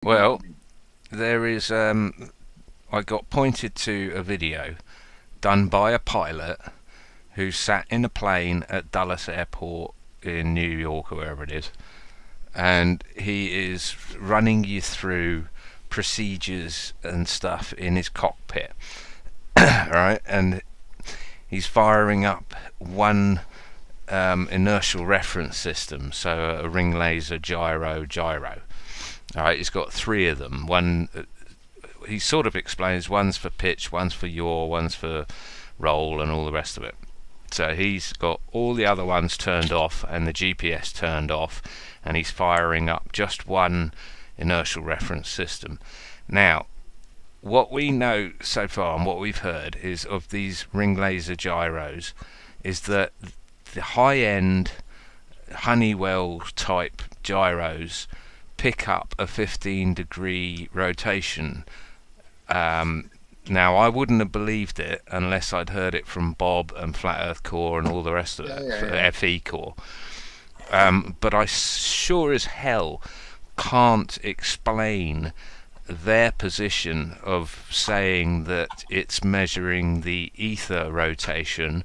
You know what Well, I mean? there is. I got pointed to a video done by a pilot who sat in a plane at Dulles Airport in New York or wherever it is, and he is running you through procedures and stuff in his cockpit, right? And he's firing up one inertial reference system, so a ring laser gyro. All right, he's got three of them. One, he sort of explains, one's for pitch, one's for yaw, one's for roll, and all the rest of it. So he's got all the other ones turned off and the GPS turned off, and he's firing up just one inertial reference system. Now, what we know so far and what we've heard is of these ring laser gyros is that the high-end Honeywell type gyros pick up a 15-degree rotation. Now, I wouldn't have believed it unless I'd heard it from Bob and Flat Earth Core and all the rest of Yeah, it, yeah, for yeah. FE Core. But I sure as hell can't explain their position of saying that it's measuring the ether rotation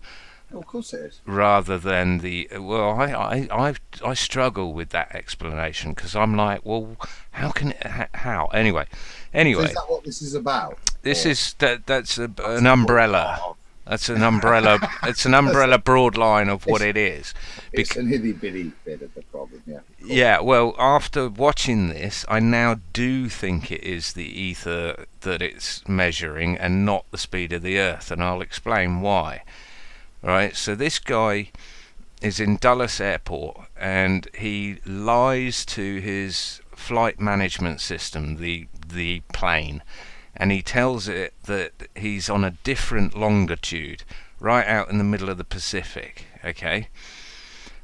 Oh, of course it is. rather than the, well, I struggle with that explanation because I'm like, well, how can it, how So is anyway that what this is about? this Or is that's that's an what part umbrella. of? That's an umbrella. It's an umbrella broad line of what It's, it is. it's an itty bitty bit of the problem. Yeah, cool. Yeah, well, after watching this, I now do think it is the ether that it's measuring and not the speed of the Earth, and I'll explain why. Right, so this guy is in Dulles Airport and he lies to his flight management system, the plane, and he tells it that he's on a different longitude, right out in the middle of the Pacific. Okay,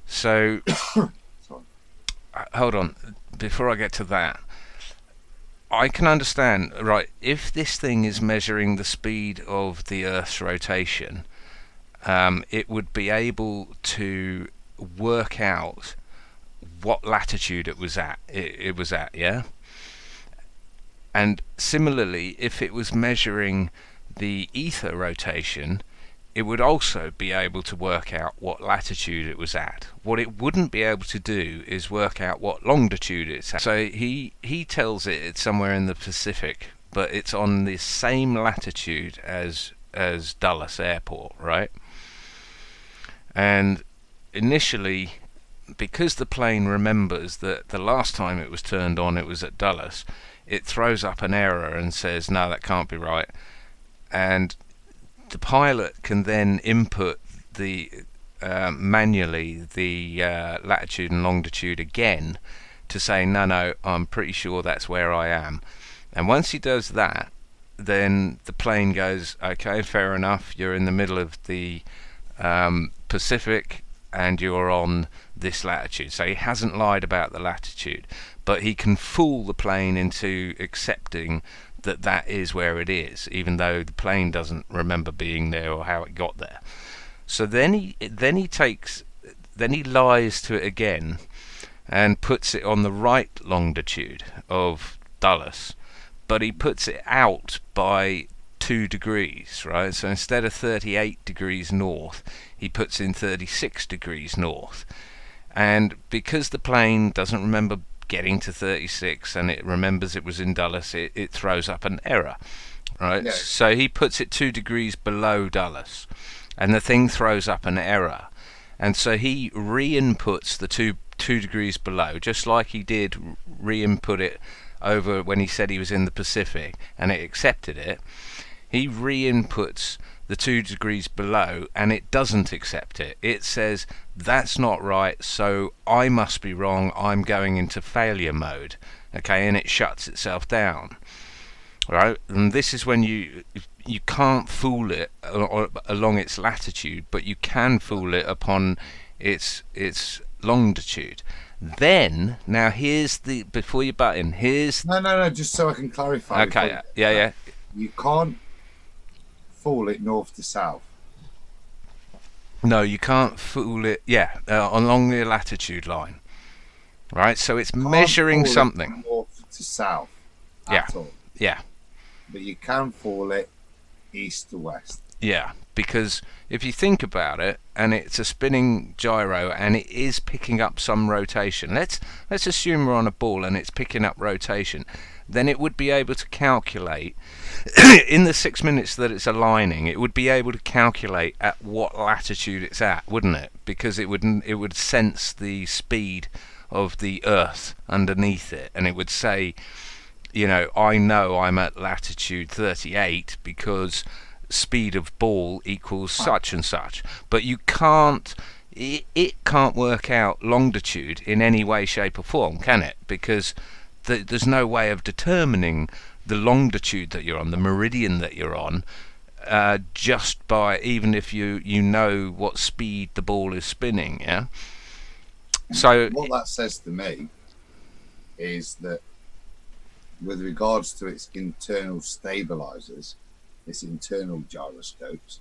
so Sorry. hold on, before I get to that, I can understand, right, if this thing is measuring the speed of the Earth's rotation, it would be able to work out what latitude it was at, yeah. And similarly, if it was measuring the ether rotation, it would also be able to work out what latitude it was at. What it wouldn't be able to do is work out what longitude it's at. So he tells it it's somewhere in the Pacific, but it's on the same latitude as Dulles Airport, right? And initially, because the plane remembers that the last time it was turned on it was at Dulles, it throws up an error and says, no, that can't be right. And the pilot can then input the manually the latitude and longitude again to say, no, I'm pretty sure that's where I am. And once he does that, then the plane goes, okay, fair enough, you're in the middle of the Pacific and you're on this latitude. So he hasn't lied about the latitude, but he can fool the plane into accepting that that is where it is, even though the plane doesn't remember being there or how it got there. So then he lies to it again and puts it on the right longitude of Dulles, but he puts it out by 2 degrees, right? So instead of 38 degrees north, he puts in 36 degrees north. And because the plane doesn't remember getting to 36 and it remembers it was in Dulles, it throws up an error, right? Yeah. So he puts it 2 degrees below Dulles, and the thing throws up an error. And so he re-inputs the two degrees below, just like he did re-input it over when he said he was in the Pacific, and it accepted it. He re-inputs the 2 degrees below and it doesn't accept it. It says that's not right, so I must be wrong, I'm going into failure mode. Okay, and it shuts itself down. Right? And this is when you can't fool it along its latitude, but you can fool it upon its longitude. Then now here's the, before you butt in, here's, No. Just so I can clarify. Before you okay, get to yeah, that, yeah. you can't fool it north to south. No, you can't fool it. Yeah, along the latitude line, right? So it's Can't measuring fool it something. north to south. at all. Yeah. But you can fall it east to west. Yeah, because if you think about it, and it's a spinning gyro, and it is picking up some rotation. Let's assume we're on a ball and it's picking up rotation. Then it would be able to calculate in the 6 minutes that it's aligning. It would be able to calculate at what latitude it's at, wouldn't it? Because it would sense the speed of the Earth underneath it, and it would say, I know I'm at latitude 38 because speed of ball equals such and such. But you can't, it can't work out longitude in any way, shape or form, can it? Because there's no way of determining the longitude that you're on, the meridian that you're on, just by, even if you know what speed the ball is spinning. Yeah. So what that says to me is that with regards to its internal stabilizers, its internal gyroscopes,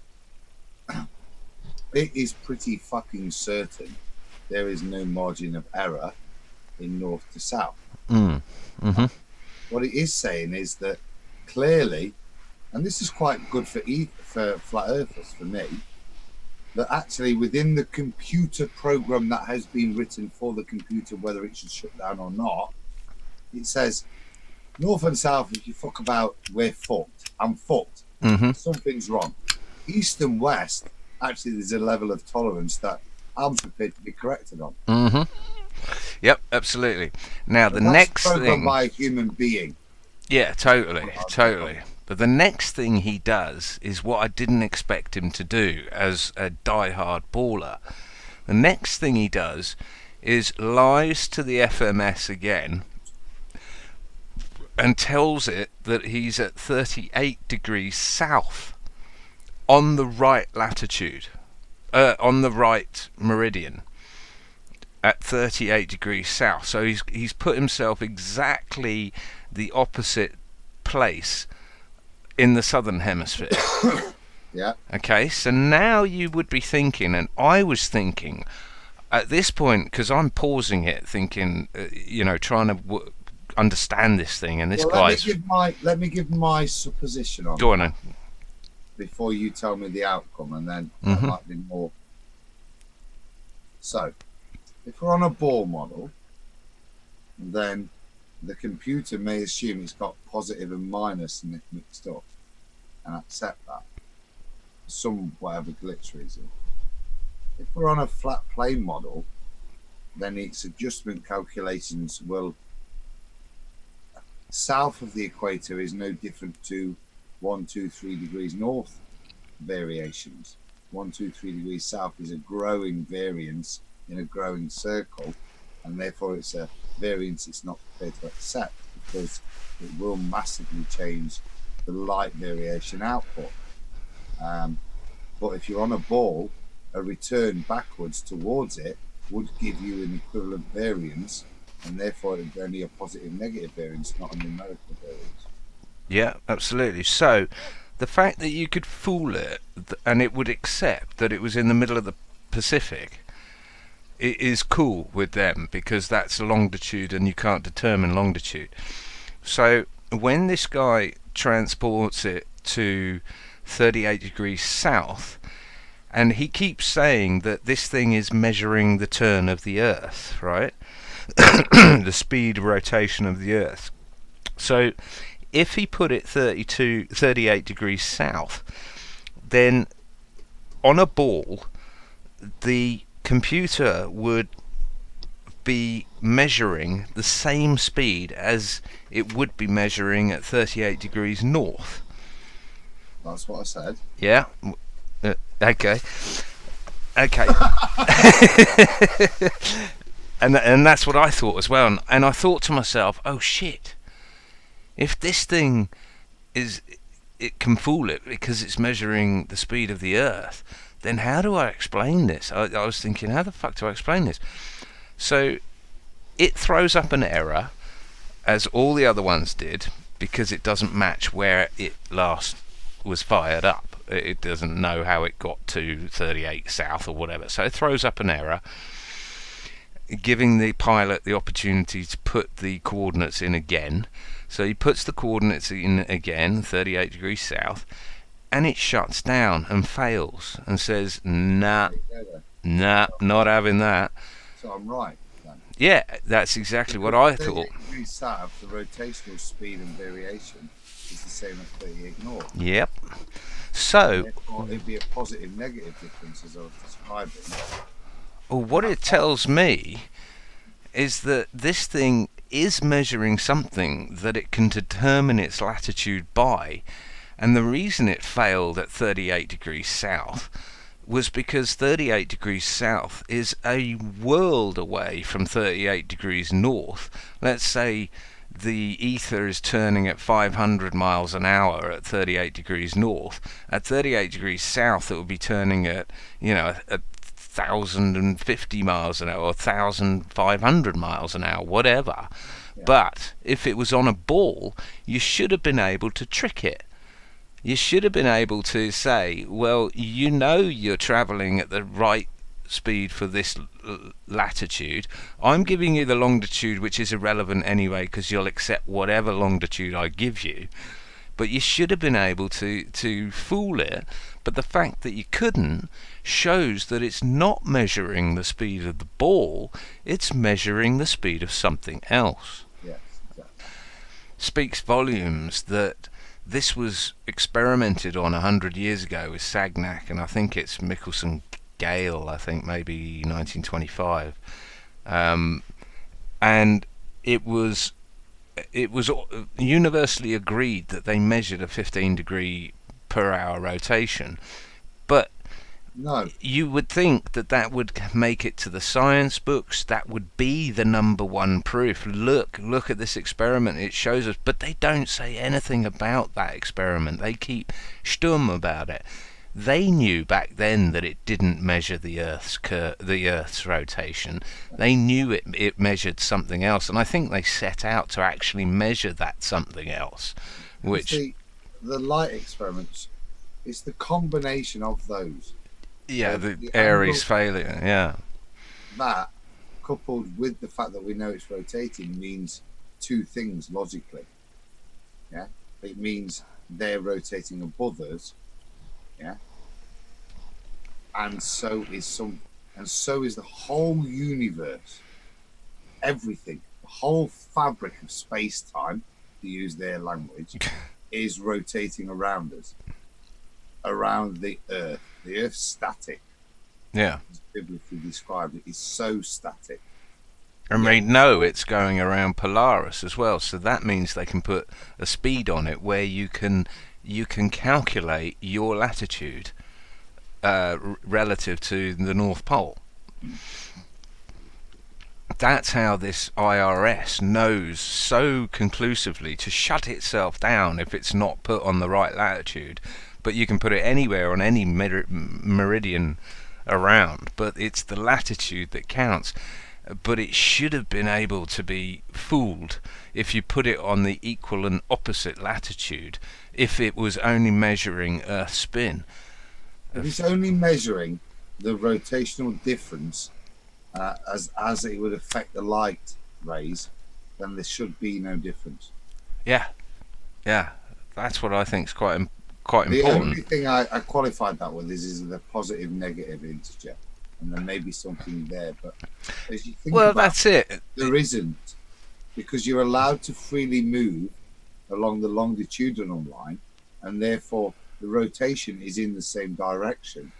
it is pretty fucking certain there is no margin of error in north to south. What it is saying is that clearly, and this is quite good for flat earthers, for me, that actually within the computer program that has been written for the computer, whether it should shut down or not, it says north and south, if you fuck about, we're fucked. I'm fucked. Something's wrong. East and west, actually there's a level of tolerance that I'm prepared to be corrected on. Yep, absolutely. Now the next thing, by a human being. Yeah, totally. But the next thing he does is what I didn't expect him to do as a die-hard baller. The next thing he does is lies to the FMS again and tells it that he's at 38 degrees south on the right latitude, on the right meridian, at 38 degrees south. So he's put himself exactly the opposite place in the southern hemisphere. Yeah. Okay, so now you would be thinking, and I was thinking at this point, because I'm pausing it, thinking, trying to understand this thing, and this guy's. Let me give my supposition on. Go on then. Before you tell me the outcome, and then that might be more. So, if we're on a ball model, then the computer may assume it's got positive and minus and it mixed up, and accept that for some whatever glitch reason. If we're on a flat plane model, then its adjustment calculations will, south of the equator is no different to 1, 2, 3 degrees north variations. 1, 2, 3 degrees south is a growing variance in a growing circle, and therefore it's a variance it's not prepared to accept, because it will massively change the light variation output. But if you're on a ball, a return backwards towards it would give you an equivalent variance, and therefore it would be only a positive negative variance, not a numerical variance. Yeah, absolutely. So the fact that you could fool it and it would accept that it was in the middle of the Pacific, it is cool with them, because that's longitude and you can't determine longitude. So when this guy transports it to 38 degrees south, and he keeps saying that this thing is measuring the turn of the Earth, right? The speed of rotation of the Earth. So if he put it 38 degrees south, then on a ball, the computer would be measuring the same speed as it would be measuring at 38 degrees north. That's what I said. Yeah. Okay. and that's what I thought as well. And I thought to myself, oh shit, if this thing it can fool it because it's measuring the speed of the Earth, then how do I explain this? I was thinking, how the fuck do I explain this? So it throws up an error, as all the other ones did, because it doesn't match where it last was fired up. It doesn't know how it got to 38 south or whatever. So it throws up an error, giving the pilot the opportunity to put the coordinates in again. So he puts the coordinates in again, 38 degrees south, and it shuts down and fails and says, nah, not having that. So I'm right then. Yeah, that's exactly what Because I at thought. 38 degrees south, the rotational speed and variation is the same as 38 north. Yep. So, Therefore, it'd be a positive negative difference as I was describing. well, what it tells me is that this thing is measuring something that it can determine its latitude by. And the reason it failed at 38 degrees south was because 38 degrees south is a world away from 38 degrees north. Let's say the ether is turning at 500 miles an hour at 38 degrees north. At 38 degrees south, it would be turning at, 1,050 miles an hour or 1,500 miles an hour, whatever. Yeah. But if it was on a ball, you should have been able to trick it. You should have been able to say, well, you're travelling at the right speed for this latitude. I'm giving you the longitude, which is irrelevant anyway, because you'll accept whatever longitude I give you. But you should have been able to fool it. But the fact that you couldn't shows that it's not measuring the speed of the ball, it's measuring the speed of something else. Yes, exactly. Speaks volumes that this was experimented on 100 years ago with Sagnac, and I think it's Michelson Gale, I think maybe 1925. And it was universally agreed that they measured a 15 degree per hour rotation. But No, you would think that would make it to the science books. That would be the number one proof. Look at this experiment. It shows us, but they don't say anything about that experiment. They keep stum about it. They knew back then that it didn't measure the Earth's rotation. They knew it measured something else, and I think they set out to actually measure that something else. Which the light experiments, it's the combination of those. yeah, the Aries failure, yeah. That, coupled with the fact that we know it's rotating, means two things logically. Yeah, it means they're rotating above us. Yeah, and so is the whole universe. Everything, the whole fabric of space-time, to use their language, is rotating around us, around the Earth. The Earth's static. Yeah. As biblically described, it is so static. And they know it's going around Polaris as well, so that means they can put a speed on it where you can calculate your latitude relative to the North Pole. That's how this IRS knows so conclusively to shut itself down if it's not put on the right latitude. But you can put it anywhere on any meridian around, but it's the latitude that counts. But it should have been able to be fooled if you put it on the equal and opposite latitude, if it was only measuring Earth spin. If it's only measuring the rotational difference as it would affect the light rays, then there should be no difference. Yeah, that's what I think is quite important. The only thing I qualified that with is the positive negative integer, and there may be something there, but as you think about that's it. There isn't, because you're allowed to freely move along the longitudinal line, and therefore the rotation is in the same direction,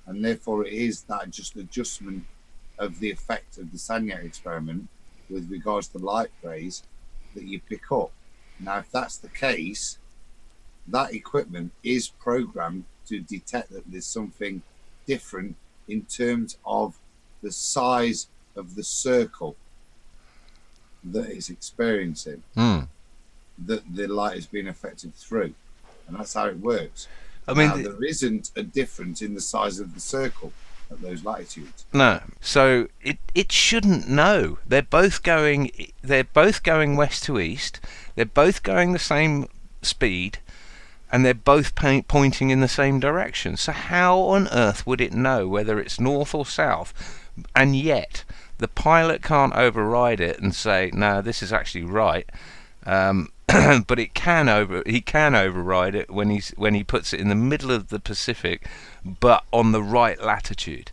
and therefore it is that just adjustment of the effect of the Sagnac experiment with regards to light rays that you pick up. Now, if that's the case, that equipment is programmed to detect that there's something different in terms of the size of the circle that it's experiencing, that the light is being affected through. And that's how it works. I mean, there isn't a difference in the size of the circle at those latitudes. No. So it shouldn't know. They're both going west to east. They're both going the same speed, and they're both pointing in the same direction. So how on earth would it know whether it's north or south? And yet the pilot can't override it and say, no, this is actually right. but he can override it when he puts it in the middle of the Pacific, but on the right latitude.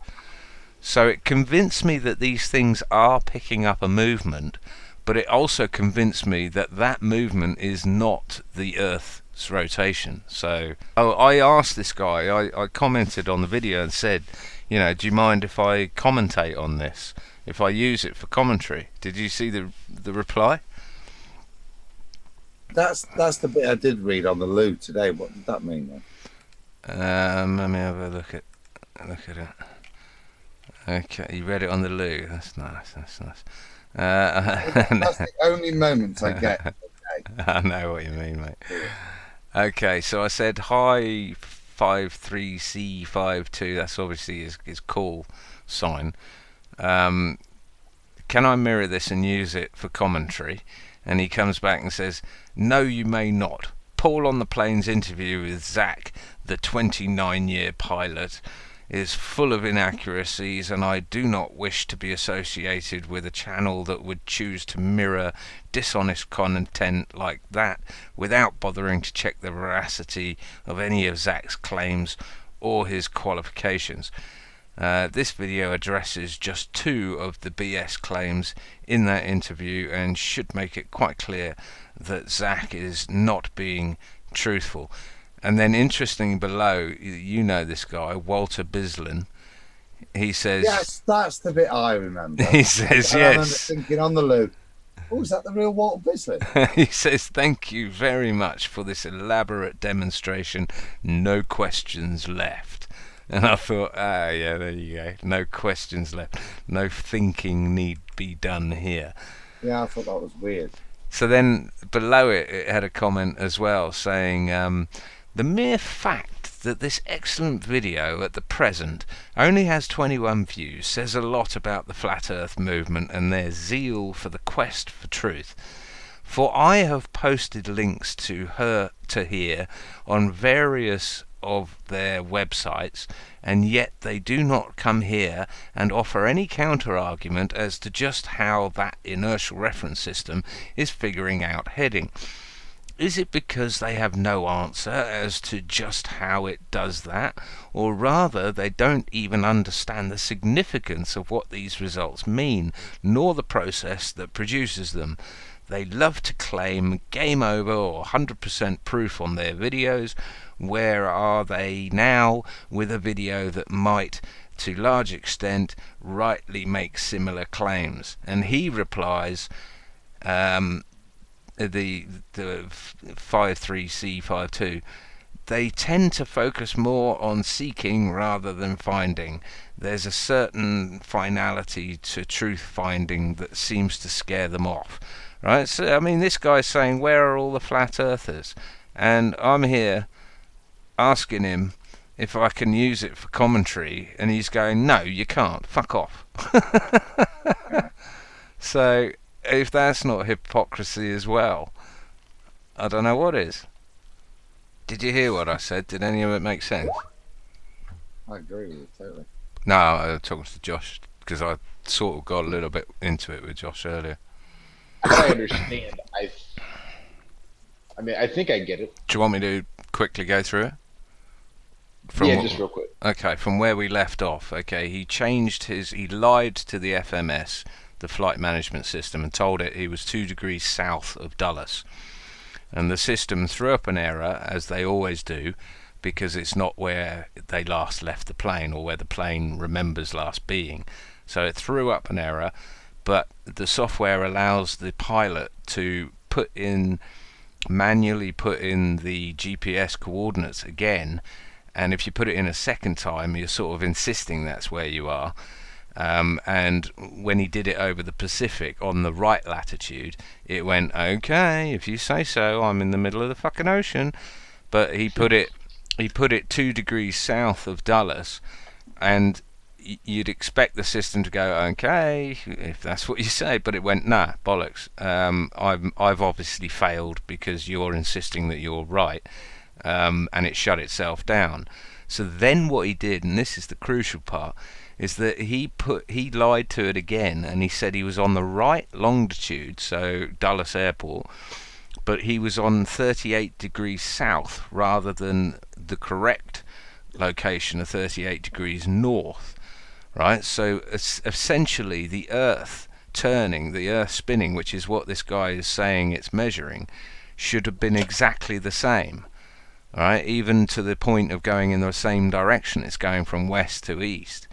So it convinced me that these things are picking up a movement, but it also convinced me that that movement is not the Earth's rotation. So, I asked this guy, I commented on the video and said, do you mind if I commentate on this? If I use it for commentary? Did you see the reply? That's the bit I did read on the loo today. What did that mean then? Let me have a look at it. Okay, you read it on the loo. That's nice. That's the only moments I get. Okay. I know what you mean, mate. Okay, so I said hi 53C52. That's obviously his call sign. Can I mirror this and use it for commentary? And he comes back and says, no, you may not. Paul on the Plane's interview with Zach, the 29-year pilot, is full of inaccuracies, and I do not wish to be associated with a channel that would choose to mirror dishonest content like that without bothering to check the veracity of any of Zach's claims or his qualifications. This video addresses just 2 of the BS claims in that interview and should make it quite clear that Zach is not being truthful. And then, interesting below, this guy, Walter Bislin. He says, yes, that's the bit I remember. He says, and yes. I remember thinking on the loo, oh, is that the real Walter Bislin? He says, thank you very much for this elaborate demonstration. No questions left. And I thought, yeah, there you go. No questions left. No thinking need be done here. Yeah, I thought that was weird. So then below it had a comment as well saying, the mere fact that this excellent video at the present only has 21 views says a lot about the Flat Earth movement and their zeal for the quest for truth. For I have posted links to here on various of their websites, and yet they do not come here and offer any counter-argument as to just how that inertial reference system is figuring out heading. Is it because they have no answer as to just how it does that, or rather they don't even understand the significance of what these results mean, nor the process that produces them? They love to claim game over or 100% proof on their videos. Where are they now with a video that might, to large extent, rightly make similar claims? And he replies, the 53C52, they tend to focus more on seeking rather than finding. There's a certain finality to truth finding that seems to scare them off. Right? So, I mean, this guy's saying, where are all the flat earthers? And I'm here asking him if I can use it for commentary, and he's going, no, you can't. Fuck off. So, if that's not hypocrisy as well, I don't know what is. Did you hear what I said? Did any of it make sense? I agree with you totally. No, I was talking to Josh because I sort of got a little bit into it with Josh earlier. I understand. I mean, I think I get it. Do you want me to quickly go through it? Yeah, just real quick. Okay, from where we left off. Okay, he lied to the FMS, the flight management system, and told it he was 2 degrees south of Dulles. And the system threw up an error, as they always do, because it's not where they last left the plane or where the plane remembers last being. So it threw up an error, but the software allows the pilot to manually put in the GPS coordinates again, and if you put it in a second time, you're sort of insisting that's where you are. And when he did it over the Pacific on the right latitude, it went, okay, if you say so, I'm in the middle of the fucking ocean. But he put it 2 degrees south of Dulles, and you'd expect the system to go, okay, if that's what you say, but it went, nah, bollocks. I've obviously failed because you're insisting that you're right, and it shut itself down. So then what he did, and this is the crucial part, is that he lied to it again, and he said he was on the right longitude, so Dulles Airport, but he was on 38 degrees south rather than the correct location of 38 degrees north, right? So essentially the Earth turning, the Earth spinning, which is what this guy is saying it's measuring, should have been exactly the same, right? Even to the point of going in the same direction. It's going from west to east.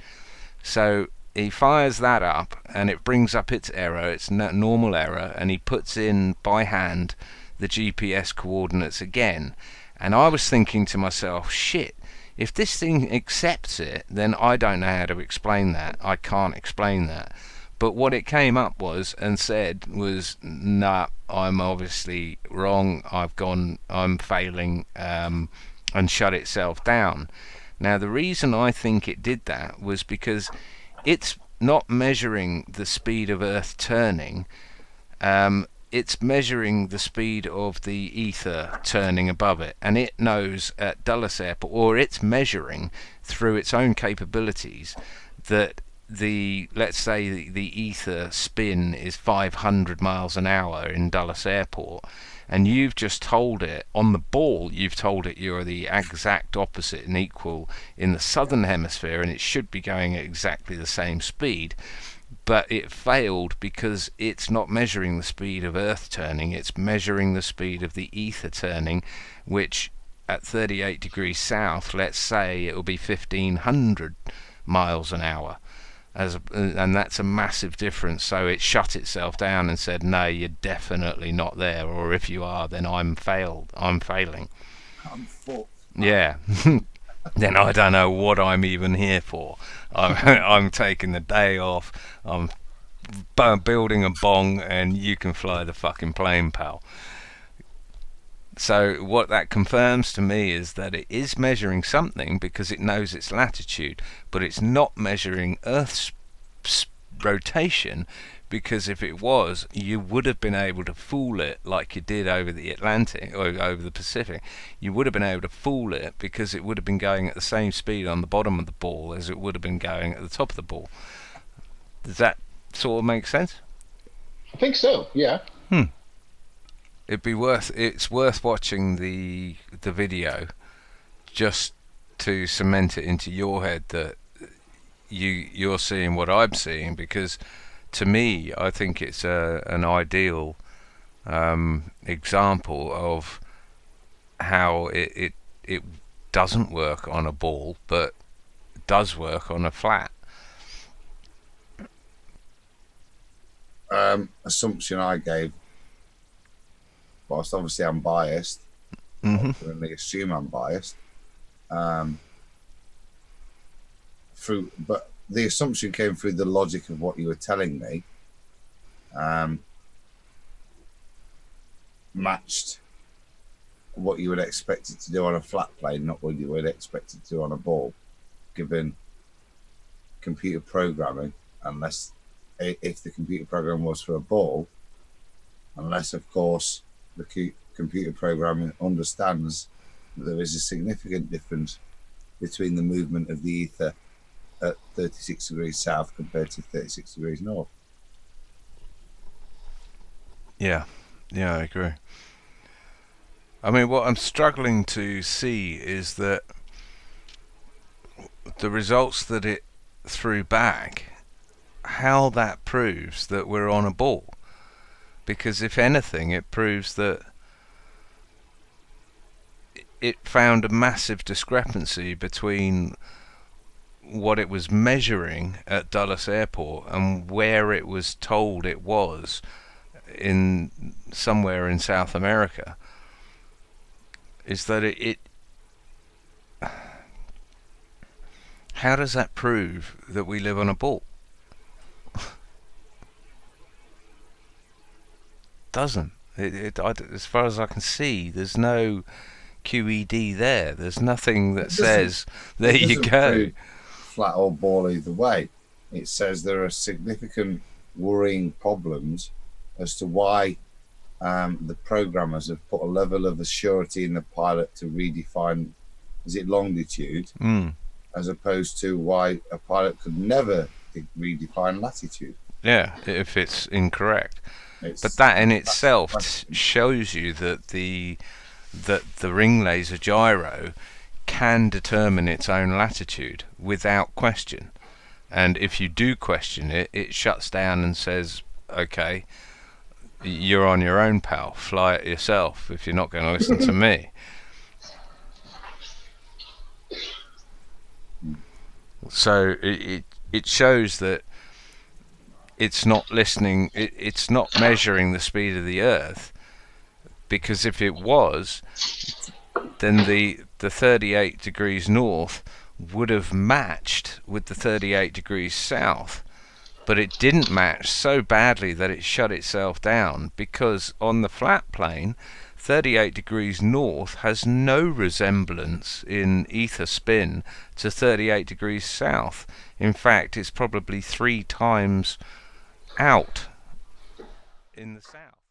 So he fires that up and it brings up its error, its normal error, and he puts in by hand the GPS coordinates again. And I was thinking to myself, shit, if this thing accepts it, then I don't know how to explain that. I can't explain that. But what it came up was and said was, nah, I'm obviously wrong. I'm failing, and shut itself down. Now, the reason I think it did that was because it's not measuring the speed of Earth turning. It's measuring the speed of the ether turning above it, and it knows at Dulles Airport, or it's measuring through its own capabilities, that let's say the ether spin is 500 miles an hour in Dulles Airport, and you've just told it on the ball, you've told it you're the exact opposite and equal in the southern hemisphere, and it should be going at exactly the same speed. But it failed because it's not measuring the speed of Earth turning, it's measuring the speed of the ether turning, which at 38 degrees south, let's say it will be 1500 miles an hour. And that's a massive difference. So it shut itself down and said, no, you're definitely not there, or if you are, then I'm failing. I'm fucked. Yeah. Then I don't know what I'm even here for. I'm taking the day off. I'm building a bong, and you can fly the fucking plane, pal. So what that confirms to me is that it is measuring something because it knows its latitude, but it's not measuring Earth's rotation, because if it was, you would have been able to fool it like you did over the Atlantic or over the Pacific. You would have been able to fool it because it would have been going at the same speed on the bottom of the ball as it would have been going at the top of the ball. Does that sort of make sense? I think so. Yeah. It's worth watching the video just to cement it into your head that you're seeing what I'm seeing, because to me, I think it's an ideal example of how it doesn't work on a ball, but does work on a flat. Assumption I gave, whilst obviously I'm biased, I only assume I'm biased. But the assumption came through the logic of what you were telling me, matched what you would expect it to do on a flat plane, not what you would expect it to do on a ball, given computer programming, unless if the computer program was for a ball, unless of course the computer programming understands that there is a significant difference between the movement of the ether at 36 degrees south compared to 36 degrees north. Yeah, I agree. I mean, what I'm struggling to see is that the results that it threw back, how that proves that we're on a ball. Because if anything, it proves that it found a massive discrepancy between what it was measuring at Dulles Airport and where it was told it was in somewhere in South America. Is that it how does that prove that we live on a ball? Doesn't it, as far as I can see, there's no QED there. There's nothing that says there you go. Flat or ball either way. It says there are significant worrying problems as to why the programmers have put a level of assurity in the pilot to redefine, is it longitude, as opposed to why a pilot could never redefine latitude. Yeah, if it's incorrect. But that in that's the itself question. shows you that the ring laser gyro can determine its own latitude without question. And if you do question it, it shuts down and says, "Okay, you're on your own, pal. Fly it yourself if you're not going to listen to me." So it shows that it's not listening. It's not measuring the speed of the Earth, because if it was, then the 38 degrees north would have matched with the 38 degrees south. But it didn't match so badly that it shut itself down, because on the flat plane, 38 degrees north has no resemblance in ether spin to 38 degrees south. In fact, it's probably 3 times out in the south.